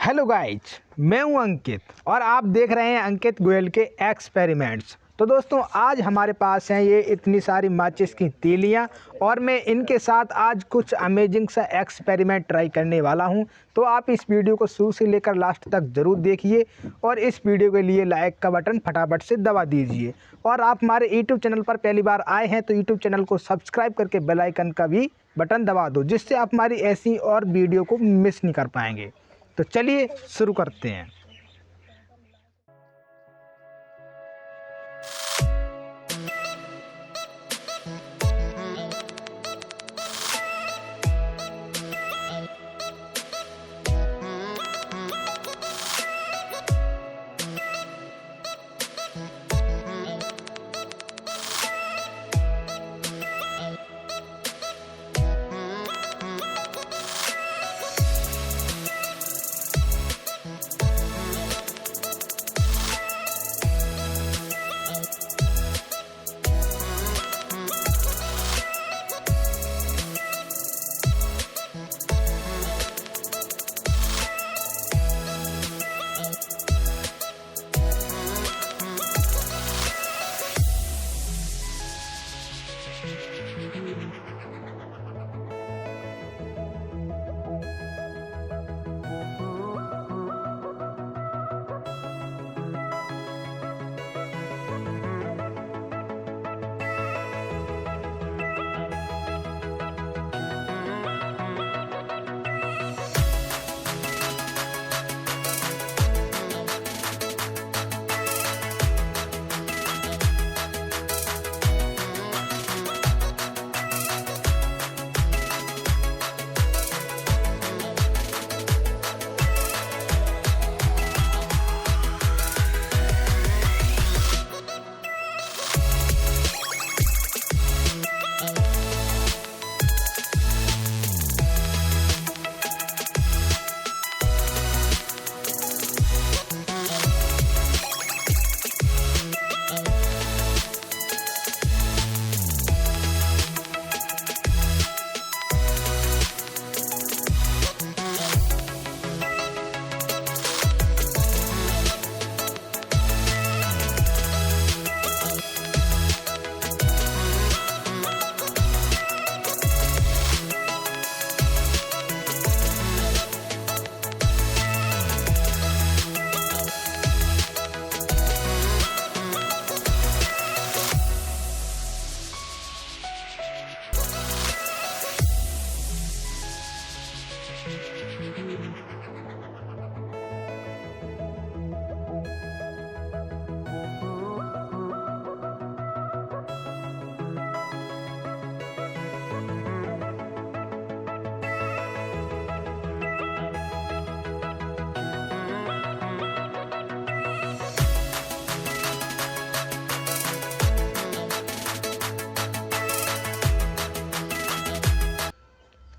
Hello guys, मैं हूं अंकित और आप देख रहे हैं अंकित गोयल के एक्सपेरिमेंट्स। तो दोस्तों, आज हमारे पास हैं ये इतनी सारी माचिस की तीलियां और मैं इनके साथ आज कुछ अमेजिंग सा एक्सपेरिमेंट ट्राई करने वाला हूं। तो आप इस वीडियो को शुरू से लेकर लास्ट तक ज़रूर देखिए और इस वीडियो के लिए लाइक का बटन फटाफट से दबा दीजिए। और आप हमारे यूट्यूब चैनल पर पहली बार आए हैं तो यूट्यूब चैनल को सब्सक्राइब करके बेल आइकन का भी बटन दबा दो, जिससे आप हमारी ऐसी और वीडियो को मिस नहीं कर पाएंगे। तो चलिए शुरू करते हैं।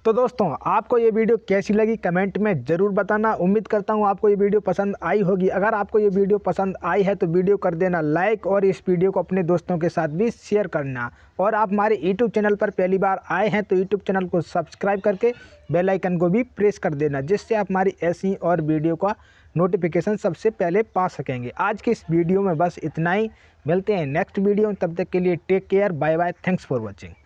तो दोस्तों, आपको ये वीडियो कैसी लगी कमेंट में ज़रूर बताना। उम्मीद करता हूँ आपको ये वीडियो पसंद आई होगी। अगर आपको ये वीडियो पसंद आई है तो वीडियो कर देना लाइक और इस वीडियो को अपने दोस्तों के साथ भी शेयर करना। और आप हमारे यूट्यूब चैनल पर पहली बार आए हैं तो यूट्यूब चैनल को सब्सक्राइब करके बेल आइकन को भी प्रेस कर देना, जिससे आप हमारी ऐसी और वीडियो का नोटिफिकेशन सबसे पहले पा सकेंगे। आज की इस वीडियो में बस इतना ही। मिलते हैं नेक्स्ट वीडियो, तब तक के लिए take care, bye bye, thanks for watching.